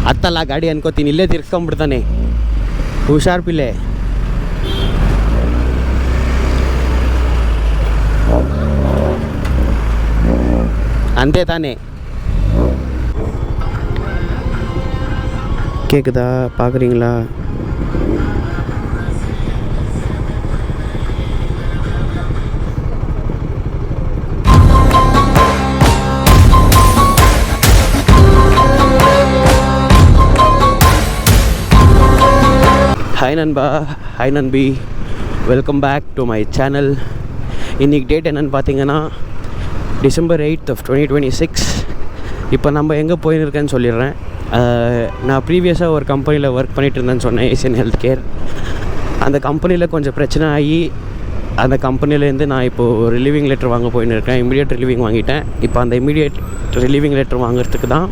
ಹತ್ತಲ್ಲ ಗಾಡಿ ಅನ್ಕೋತೀನಿ, ಇಲ್ಲೇ ತಿರ್ಸ್ಕೊಂಡ್ಬಿಡ್ತಾನೆ. ಹುಷಾರ್ ಪಿಲ್ಲೆ. ಅಂತೆ தானே. கேக்குதா? பார்க்குறீங்களா? ஹாய் நண்பா, ஹாய் நண்பி, welcome back to my channel. இன்றைக்கி டேட் என்னென்னு பார்த்தீங்கன்னா December 8th of 2026. இப்போ நம்ம எங்கே போயிருக்கேன்னு சொல்லிடுறேன். நான் ப்ரீவியஸாக ஒரு கம்பெனியில் ஒர்க் பண்ணிகிட்டு இருந்தேன்னு சொன்னேன், ஏசியன் ஹெல்த் கேர். அந்த கம்பெனியில் கொஞ்சம் பிரச்சனை ஆகி அந்த கம்பெனிலேருந்து நான் இப்போது ரிலீவிங் லெட்டர் வாங்க போயின்னு இருக்கேன். இமீடியட் ரிலீவிங் வாங்கிட்டேன். இப்போ அந்த இமீடியட் ரிலீவிங் லெட்டர் வாங்குறதுக்கு தான்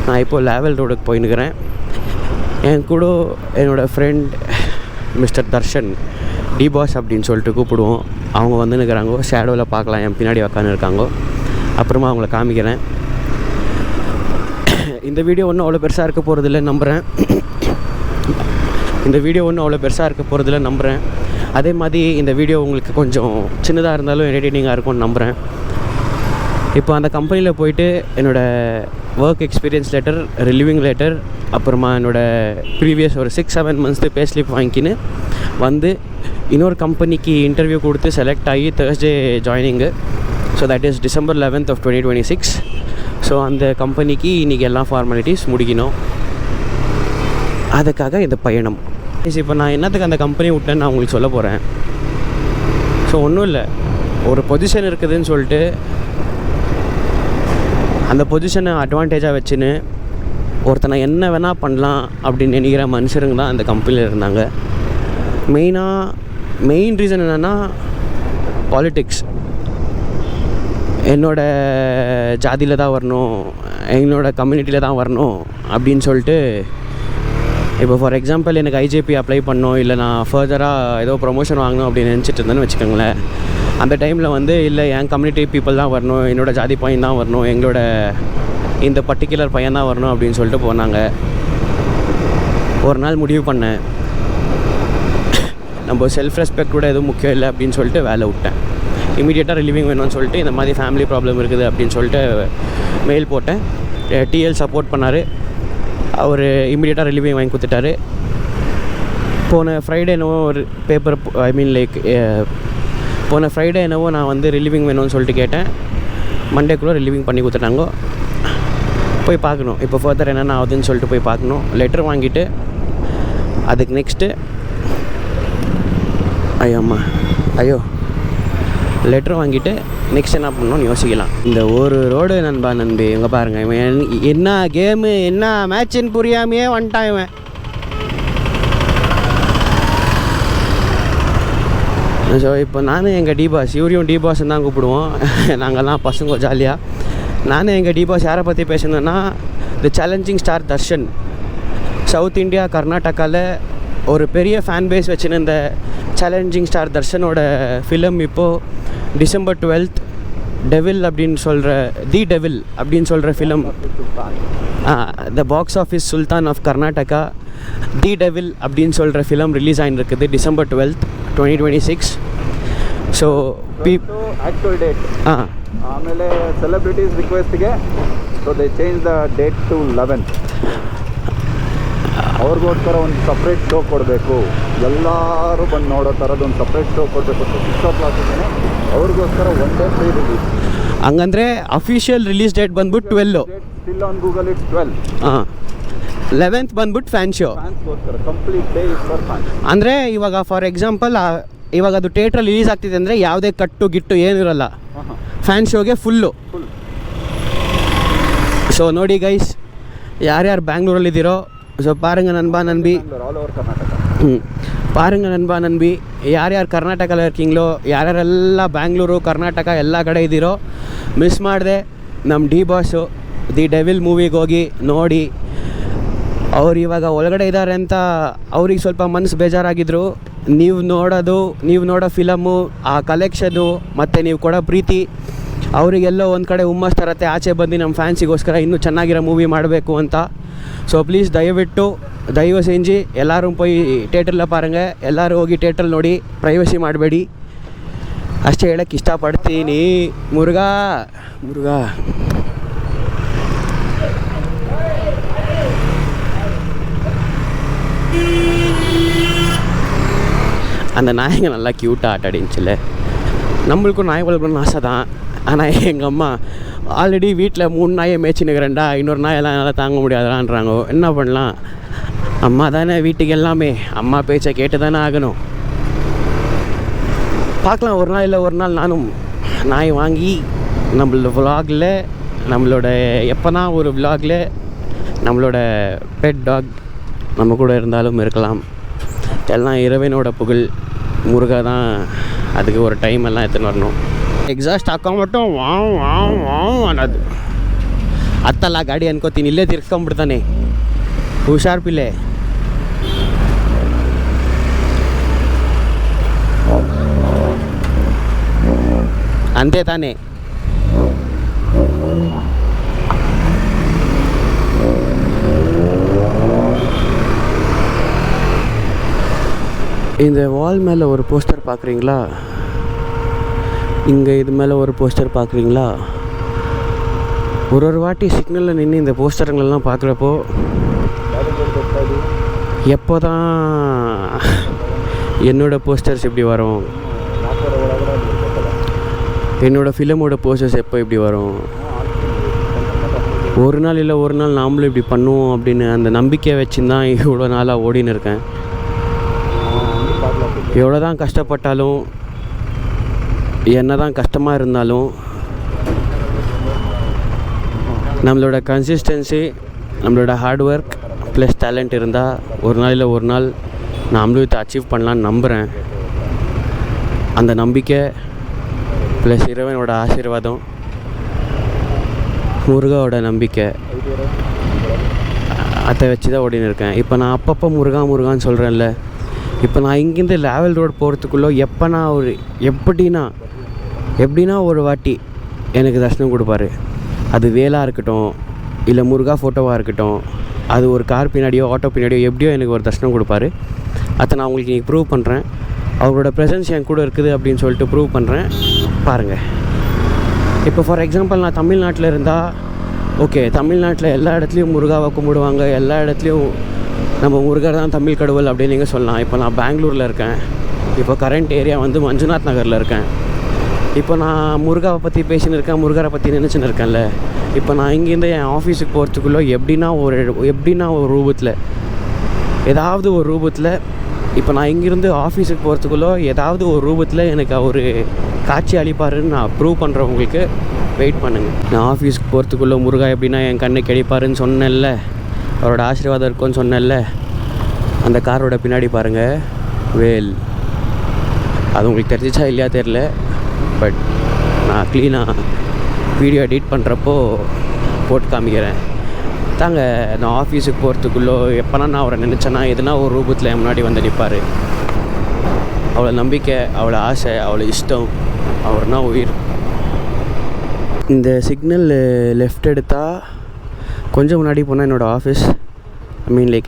நான் இப்போது லேவல் ரோடுக்கு போயின்னுக்கிறேன். என் கூட என்னோடய friend mister Darshan, D boss அப்படின்னு சொல்லிட்டு கூப்பிடுவோம். அவங்க வந்துன்னுக்கிறாங்க. ஷேடோவில் பார்க்கலாம், என் பின்னாடி உக்காந்து இருக்காங்க. அப்புறமா அவங்கள காமிக்கிறேன். இந்த வீடியோ ஒன்றும் அவ்வளோ பெருசாக இருக்க போகிறதில்ல நம்புகிறேன். அதே மாதிரி இந்த வீடியோ உங்களுக்கு கொஞ்சம் சின்னதாக இருந்தாலும் என்டர்டெய்னிங்காக இருக்கும்னு நம்புகிறேன். இப்போ அந்த கம்பெனியில் போயிட்டு என்னோடய work experience letter, relieving letter, அப்புறமா என்னோடய ப்ரீவியஸ் ஒரு 6-7 months பே ஸ்லிப் வாங்கிக்கின்னு வந்து இன்னொரு கம்பெனிக்கு இன்டர்வியூ கொடுத்து செலக்ட் ஆகி Thursday joining. So that is December 11th of 2026. So அந்த கம்பெனிக்கு இன்றைக்கி எல்லா ஃபார்மாலிட்டிஸ் முடிக்கணும். அதுக்காக இந்த பயணம். இப்போ நான் என்னத்துக்கு அந்த கம்பெனி விட்டேன்னு நான் உங்களுக்கு சொல்ல போகிறேன். ஸோ ஒன்றும் இல்லை, ஒரு பொசிஷன் இருக்குதுன்னு சொல்லிட்டு அந்த பொசிஷனை அட்வான்டேஜாக வச்சுன்னு ஒருத்தனை என்ன வேணால் பண்ணலாம் அப்படின்னு நினைக்கிற மனுஷருங்க தான் அந்த கம்பெனியில் இருந்தாங்க. மெயின் ரீசன் என்னென்னா பாலிட்டிக்ஸ். என்னோடய ஜாதியில் தான் வரணும், என்னோடய கம்யூனிட்டியில் தான் வரணும் அப்படின்னு சொல்லிட்டு. இப்போ ஃபார் எக்ஸாம்பிள் எனக்கு ஐஜேபி அப்ளை பண்ணணும், இல்லை நான் ஃபர்தராக ஏதோ ப்ரொமோஷன் வாங்கணும் அப்படின்னு நினச்சிட்டு இருந்தேன்னு வச்சுக்கோங்களேன். அந்த டைமில் வந்து இல்லை என் கம்யூனிட்டி பீப்புள் தான் வரணும், என்னோடய ஜாதி பையன் தான் வரணும், எங்களோட இந்த பர்டிகுலர் பையன் தான் வரணும் அப்படின்னு சொல்லிட்டு போனாங்க. ஒரு நாள் முடிவு பண்ணேன், நம்ம செல்ஃப் ரெஸ்பெக்ட் கூட எதுவும் முக்கியம் இல்லை அப்படின்னு சொல்லிட்டு வேலை விட்டேன். இமீடியட்டாக ரிலீவிங் வேணும்னு சொல்லிட்டு இந்த மாதிரி ஃபேமிலி ப்ராப்ளம் இருக்குது அப்படின்னு சொல்லிட்டு மெயில் போட்டேன். டிஎல் சப்போர்ட் பண்ணார். அவர் இமீடியட்டாக ரிலீவிங் வாங்கி கொடுத்துட்டாரு. போன ஃப்ரைடே என்னவோ நான் வந்து ரிலீவிங் வேணும்னு சொல்லிட்டு கேட்டேன். மண்டேக்குள்ளே ரிலீவிங் பண்ணி கொடுத்துட்டாங்க. போய் பார்க்கணும் இப்போ ஃபர்தர் என்னென்ன ஆகுதுன்னு சொல்லிட்டு போய் பார்க்கணும். லெட்டர் வாங்கிட்டு அதுக்கு நெக்ஸ்ட்டு லெட்டர் வாங்கிட்டு நெக்ஸ்ட் என்ன பண்ணணும்னு யோசிக்கலாம். இந்த ஒரு ரோடு நண்பி இங்கே பாருங்கள், இவன் என்ன கேமு என்ன மேட்சுன்னு புரியாமையே வந்துட்டான் இவன். ஸோ இப்போ நானும் எங்கள் டி பாஸ், இவரையும் டி பாஸ்ன்னு தான் கூப்பிடுவோம். நாங்கள்லாம் பசங்க ஜாலியாக. நானும் எங்கள் டி பாஸ் யாரை பற்றி பேசணுன்னா the challenging star Darshan. South India கர்நாடகாவில் ஒரு பெரிய ஃபேன் பேஸ் வச்சுன்னு இந்த சேலஞ்சிங் ஸ்டார் தர்ஷனோட ஃபிலிம் இப்போது December 12th டெவில் அப்படின்னு சொல்கிற film, the box office sultan of Karnataka, the devil அப்படின்னு சொல்கிற ஃபிலிம் ரிலீஸ் ஆகின்னு இருக்குது December 12th 2026. So actual date ಆಮೇಲೆ ಸೆಲೆಬ್ರಿಟೀಸ್ ರಿಕ್ವೆಸ್ಟ್ಗೆ so they change the date to 11th. ಅವ್ರಿಗೋಸ್ಕರ ಒಂದು ಸಪ್ರೇಟ್ ಶೋ ಕೊಡಬೇಕು, ಎಲ್ಲರೂ ಬಂದು ನೋಡೋ ಥರದ್ದು ಒಂದು ಸಪ್ರೇಟ್ ಶೋ ಕೊಡಬೇಕು. 6 o'clock ಅವ್ರಿಗೋಸ್ಕರ ಒನ್ ಡೇ ಫ್ರೀ ರಿಲೀಸ್. ಹಂಗಂದರೆ ಅಫಿಷಿಯಲ್ ರಿಲೀಸ್ ಡೇಟ್ ಬಂದ್ಬಿಟ್ಟು 12. Still on Google it's 12. 11th ಬಂದ್ಬಿಟ್ಟು ಫ್ಯಾನ್ ಶೋ. ಫ್ಯಾನ್ಸ್ಗೋಸ್ಕರ complete day is for fans. ಅಂದರೆ ಇವಾಗ ಫಾರ್ ಎಕ್ಸಾಂಪಲ್ ಇವಾಗ ಅದು ಥಿಯೇಟ್ರಲ್ಲಿ ರಿಲೀಸ್ ಆಗ್ತಿದೆ ಅಂದರೆ ಯಾವುದೇ ಕಟ್ಟು ಏನಿರಲ್ಲ, ಫ್ಯಾನ್ ಶೋಗೆ ಫುಲ್ಲು. ಸೊ ನೋಡಿ ಗೈಸ್, ಯಾರ್ಯಾರು ಬ್ಯಾಂಗ್ಳೂರಲ್ಲಿದ್ದೀರೋ ஸோ பாருங்கள் நண்பா நண்பி, ಯಾರ್ಯಾರು ಕರ್ನಾಟಕದಲ್ಲಿ இருக்கீங்களோ, ಯಾರ್ಯಾರೆಲ್ಲ ಬ್ಯಾಂಗ್ಳೂರು ಕರ್ನಾಟಕ ಎಲ್ಲ ಕಡೆ ಇದ್ದೀರೋ, ಮಿಸ್ ಮಾಡಿದೆ ನಮ್ಮ ಡಿ ಬಾಸು ದಿ ಡೆವಿಲ್ ಮೂವಿಗೆ ಹೋಗಿ ನೋಡಿ. ಅವ್ರು ಇವಾಗ ಒಳಗಡೆ ಇದ್ದಾರೆ ಅಂತ ಅವ್ರಿಗೆ ಸ್ವಲ್ಪ ಮನಸ್ಸು ಬೇಜಾರಾಗಿದ್ದರು. ನೀವು ನೋಡೋ ಫಿಲಮು, ಆ ಕಲೆಕ್ಷನು ಮತ್ತು ನೀವು ಕೊಡೋ ಪ್ರೀತಿ ಅವರಿಗೆಲ್ಲೋ ಒಂದು ಕಡೆ ಹುಮ್ಮಸ್ ತರತ್ತೆ. ಆಚೆ ಬಂದು ನಮ್ಮ ಫ್ಯಾನ್ಸಿಗೋಸ್ಕರ ಇನ್ನೂ ಚೆನ್ನಾಗಿರೋ ಮೂವಿ ಮಾಡಬೇಕು ಅಂತ ஸோ ப்ளೀಸ್ ದಯವು செஞ்சு ಎಲ್ಲರೂ போய் ಥಿಯೇಟರ್ல பாருங்கள். ಎಲ್ಲರೂ ಹೋಗಿ ಥಿಯೇಟರ್ ನೋಡಿ, ಪ್ರೈವಸಿ ಮಾಡಬೇಡಿ ಅಷ್ಟೇ ಹೇಳಕ್ಕೆ ಇಷ್ಟಪಡ್ತೀನಿ. ಮುರುಘಾ அந்த நாய்ங்க நல்லா க்யூட்டாக ஆட்டாடிச்சுல. நம்மளுக்கும் நாய் வளர்க்கணும்னு ஆசை தான். ஆனால் எங்கள் அம்மா ஆல்ரெடி வீட்டில் 3 நாயை மேய்ச்சினுக்கிறேன்டா, இன்னொரு நாயெல்லாம் நல்லா தாங்க முடியாதான்றாங்க. என்ன பண்ணலாம், அம்மா தானே வீட்டுக்கு எல்லாமே, அம்மா பேச்சை கேட்டு தானே ஆகணும். பார்க்கலாம், ஒரு நாள் இல்லை ஒரு நாள் நானும் நாய் வாங்கி நம்மளோட விலாகில், நம்மளோட எப்போனா ஒரு விலாகில் நம்மளோட பெட் டாக் நம்ம கூட இருந்தாலும் இருக்கலாம். எல்லாம் இறைவனோட புகழ். முருகா தான் அதுக்கு ஒரு டைம் எல்லாம் எடுத்துன்னு வரணும். ಎಕ್ಸಾಸ್ಟ್ ಹಾಕೊಂಬಿಟ್ಟು ವಾವ್ ಅನ್ನೋದು ಹತ್ತಲ್ಲ ಗಾಡಿ ಅನ್ಕೋತೀನಿ, ಇಲ್ಲೇ ತಿರ್ಸ್ಕೊಂಬಿಡ್ತಾನೆ. ಹುಷಾರ್ ಪಿಲ್ಲೆ. ಅಂತೆ ತಾನೇ. இந்த வால் மேலே ஒரு போஸ்டர் பார்க்குறீங்களா? இங்கே இது மேலே ஒரு போஸ்டர் பார்க்குறீங்களா? ஒரு வாட்டி சிக்னலில் நின்று இந்த போஸ்டருங்களெல்லாம் பார்க்குறப்போ எப்போ தான் என்னோடய போஸ்டர்ஸ் இப்படி வரும், என்னோடய ஃபிலிமோட போஸ்டர்ஸ் எப்போ இப்படி வரும், ஒரு நாள் இல்லை ஒரு நாள் நாமளும் இப்படி பண்ணுவோம் அப்படின்னு அந்த நம்பிக்கையை வச்சுன்னு தான் இவ்வளோ நாளாக ஓடின்னு இருக்கேன். எவ்வளோ தான் கஷ்டப்பட்டாலும், என்ன தான் கஷ்டமாக இருந்தாலும், நம்மளோட கன்சிஸ்டன்சி, நம்மளோட ஹார்ட் ஒர்க் ப்ளஸ் டேலண்ட் இருந்தால் ஒரு நாள் இல்லை ஒரு நாள் நாமளும் இதை அச்சீவ் பண்ணலான்னு நம்புகிறேன். அந்த நம்பிக்கை ப்ளஸ் இறைவனோட ஆசீர்வாதம், முருகாவோட நம்பிக்கை, அதை வச்சு தான் ஓடின்னு இருக்கேன். இப்போ நான் அப்பப்போ முருகான்னு சொல்கிறேன்ல, இப்போ நான் இங்கேருந்து லேவல் ரோடு போகிறதுக்குள்ளே எப்படின்னா ஒரு வாட்டி எனக்கு தரிசனம் கொடுப்பாரு. அது வேலாக இருக்கட்டும், இல்லை முருகா ஃபோட்டோவாக இருக்கட்டும், அது ஒரு கார் பின்னாடியோ ஆட்டோ பின்னாடியோ எப்படியோ எனக்கு ஒரு தரிசனம் கொடுப்பாரு. அதை நான் உங்களுக்கு இன்றைக்கி ப்ரூவ் பண்ணுறேன். அவரோட ப்ரெசன்ஸ் என் கூட இருக்குது அப்படின்னு சொல்லிட்டு ப்ரூவ் பண்ணுறேன். பாருங்கள், இப்போ ஃபார் எக்ஸாம்பிள் நான் தமிழ்நாட்டில் இருந்தால் ஓகே, தமிழ்நாட்டில் எல்லா இடத்துலையும் முருகாவை கும்பிடுவாங்க, எல்லா இடத்துலையும் நம்ம முருகர் தான் தமிழ் கடவுள் அப்படின்னு நீங்கள் சொல்லலாம். இப்போ நான் பெங்களூரில் இருக்கேன், இப்போ கரண்ட் ஏரியா வந்து மஞ்சுநாத் நகரில் இருக்கேன். இப்போ நான் முருகாவை பற்றி பேசின்னு இருக்கேன், முருகரை பற்றி நினச்சின்னு இருக்கேன்ல. இப்போ நான் இங்கேருந்து என் ஆஃபீஸுக்கு போகிறதுக்குள்ளே எப்படின்னா ஒரு ரூபத்தில், ஏதாவது ஒரு ரூபத்தில், இப்போ நான் இங்கேருந்து ஆஃபீஸுக்கு போகிறதுக்குள்ளே ஏதாவது ஒரு ரூபத்தில் எனக்கு ஒரு காட்சி அளிப்பாருன்னு நான் ப்ரூவ் பண்ணுறவங்களுக்கு வெயிட் பண்ணுங்கள். நான் ஆஃபீஸுக்கு போகிறதுக்குள்ளே முருகா எப்படின்னா என் கண்ணு கிடைப்பாருன்னு சொன்னேன்ல, அவரோட ஆசீர்வாதம் இருக்குன்னு சொன்னேன்ல. அந்த காரோட பின்னாடி பாருங்கள், வேல். அது உங்களுக்கு தெரிஞ்சிச்சா இல்லையா தெரில, பட் நான் க்ளீனாக வீடியோ எடிட் பண்ணுறப்போ போட்டு காமிக்கிறேன். தாங்க, நான் ஆஃபீஸுக்கு போகிறதுக்குள்ளே எப்போனா நான் அவரை நினச்சேன்னா எதுனா ஒரு ரூபத்தில் என் முன்னாடி வந்து நிற்பார். அவ்வளோ நம்பிக்கை, அவ்வளோ ஆசை, அவ்வளோ இஷ்டம், அவர்னா உயிர். இந்த சிக்னல் லெஃப்ட் எடுத்தால் கொஞ்சம் முன்னாடி போனால் என்னோடய ஆஃபீஸ்,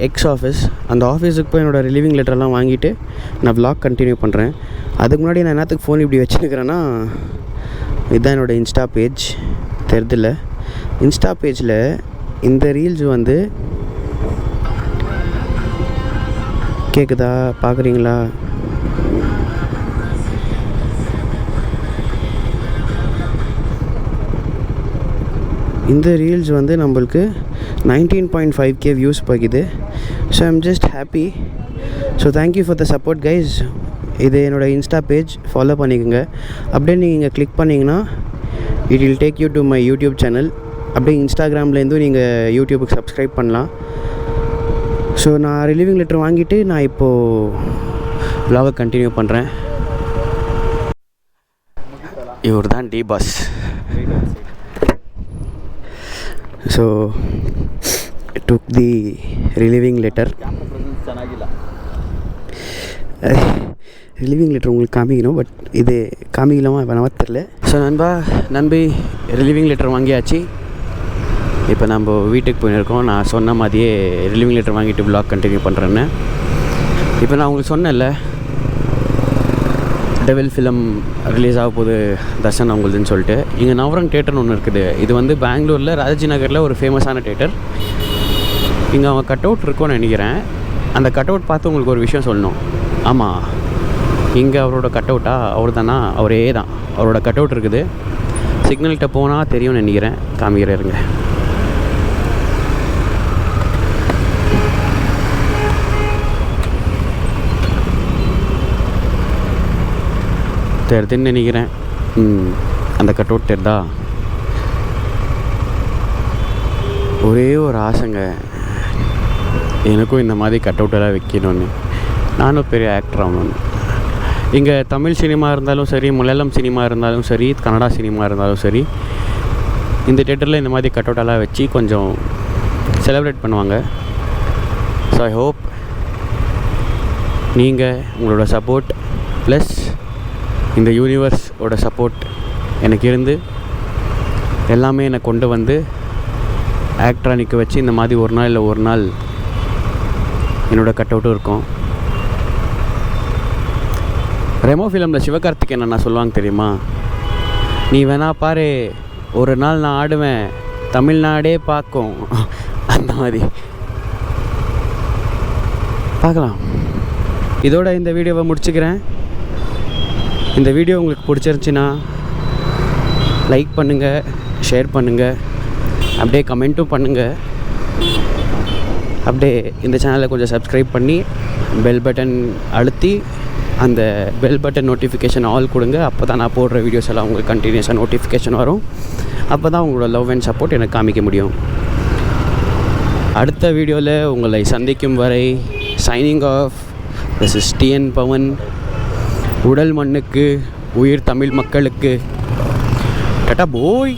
எக்ஸ் ஆஃபீஸ். அந்த ஆஃபீஸுக்கு போய் என்னோடய ரிலீவிங் லெட்டர்லாம் வாங்கிட்டு நான் வ்ளாக் கண்டினியூ பண்ணுறேன். அதுக்கு முன்னாடி நான் என்னத்துக்கு ஃபோன் இப்படி வச்சுருக்கிறேன்னா, இதுதான் என்னோடய இன்ஸ்டா பேஜ். தெரிதில்ல, இன்ஸ்டா பேஜில் இந்த ரீல்ஸ் வந்து கேட்குதா, பார்க்குறீங்களா? இந்த ரீல்ஸ் வந்து நம்மளுக்கு 19.5K வியூஸ் போகுது. So I'm just happy. So thank you for the support guys. இது என்னோடய இன்ஸ்டா பேஜ், ஃபாலோ பண்ணிக்கோங்க. அப்படியே நீங்கள் கிளிக் பண்ணிங்கன்னா it will take you to my YouTube channel. அப்படியே இன்ஸ்டாகிராம்லேருந்தும் நீங்கள் யூடியூபுக்கு சப்ஸ்கிரைப் பண்ணலாம். ஸோ நான் ரிலீவிங் லெட்டர் வாங்கிட்டு நான் இப்போது vlog கண்டினியூ பண்ணுறேன். இவர் தான் D boss. So took the relieving letter. Relieving letter உங்களுக்கு காமிக்கணும், பட் இது காமிக்கலாமா வேணாமா தெரில. ஸோ நண்பி ரிலீவிங் லெட்டர் வாங்கியாச்சு. இப்போ நம்ம வீட்டுக்கு போயிருக்கோம். நான் சொன்ன மாதிரியே ரிலீவிங் லெட்டர் வாங்கிட்டு vlog கண்டினியூ பண்ணுறேன்னு. இப்போ நான் உங்களுக்கு சொன்னேன்ல, டெவில் ஃபிலிம் ரிலீஸ் ஆக போகுது தர்ஷன் அவங்களுதுன்னு சொல்லிட்டு. இங்கே நவரங் தேட்டர்னு ஒன்று இருக்குது. இது வந்து பெங்களூரில் ராஜாஜி நகரில் ஒரு ஃபேமஸான தேட்டர். இங்கே அவன் கட் அவுட் இருக்கும்னு நினைக்கிறேன். அந்த கட் அவுட் பார்த்து உங்களுக்கு ஒரு விஷயம் சொல்லணும். ஆமாம், இங்கே அவரோட கட் அவுட்டா? அவர் தானா? அவரே தான். அவரோட கட் அவுட் இருக்குது. சிக்னல்கிட்ட போனால் தெரியும்னு நினைக்கிறேன். காமிக்கிறேருங்க. தெரிதுன்னு நினைக்கிறேன். அந்த கட் அவுட் தெரிதா? ஒரே ஒரு ஆசைங்க, எனக்கும் இந்த மாதிரி கட் அவுட்டெல்லாம் வைக்கணும்னு. நானும் பெரிய ஆக்டர் ஆகணும்னு. இங்கே தமிழ் சினிமா இருந்தாலும் சரி, மலையாளம் சினிமா இருந்தாலும் சரி, கன்னடா சினிமா இருந்தாலும் சரி, இந்த தேட்டரில் இந்த மாதிரி கட் அவுட்டெல்லாம் வச்சு கொஞ்சம் செலிப்ரேட் பண்ணுவாங்க. ஸோ ஐ ஹோப் நீங்கள் உங்களோட சப்போர்ட் ப்ளஸ் இந்த யூனிவர்ஸோட சப்போர்ட் எனக்கு இருந்து எல்லாமே என்னை கொண்டு வந்து ஆக்டராக நிற்க வச்சு இந்த மாதிரி ஒரு நாள் இல்லை ஒரு நாள் என்னோடய கட் அவுட்டும் இருக்கும். ரெமோ ஃபிலிமில் சிவகார்த்திகேயன் என்ன சொல்லுவாங்க தெரியுமா? நீ வேணா பாரு, ஒரு நாள் நான் ஆடுவேன், தமிழ்நாடே பார்க்கும். அந்த மாதிரி பார்க்கலாம். இதோட இந்த வீடியோவை முடிச்சுக்கிறேன். இந்த வீடியோ உங்களுக்கு பிடிச்சிருந்துச்சின்னா லைக் பண்ணுங்கள், ஷேர் பண்ணுங்கள், அப்படியே கமெண்ட்டும் பண்ணுங்கள். அப்படியே இந்த சேனலை கொஞ்சம் சப்ஸ்கிரைப் பண்ணி பெல் பட்டன் அழுத்தி அந்த பெல் பட்டன் நோட்டிஃபிகேஷன் ஆல் கொடுங்க. அப்போ தான் நான் போடுற வீடியோஸ் எல்லாம் உங்களுக்கு கண்டினியூஸாக நோட்டிஃபிகேஷன் வரும். அப்போ தான் உங்களோட லவ் அண்ட் சப்போர்ட் எனக்கு காமிக்க முடியும். அடுத்த வீடியோவில் உங்களை சந்திக்கும் வரை signing off. This is TN Pavan. உடல் மண்ணுக்கு, உயிர் தமிழ் மக்களுக்கு. டாடா போய்.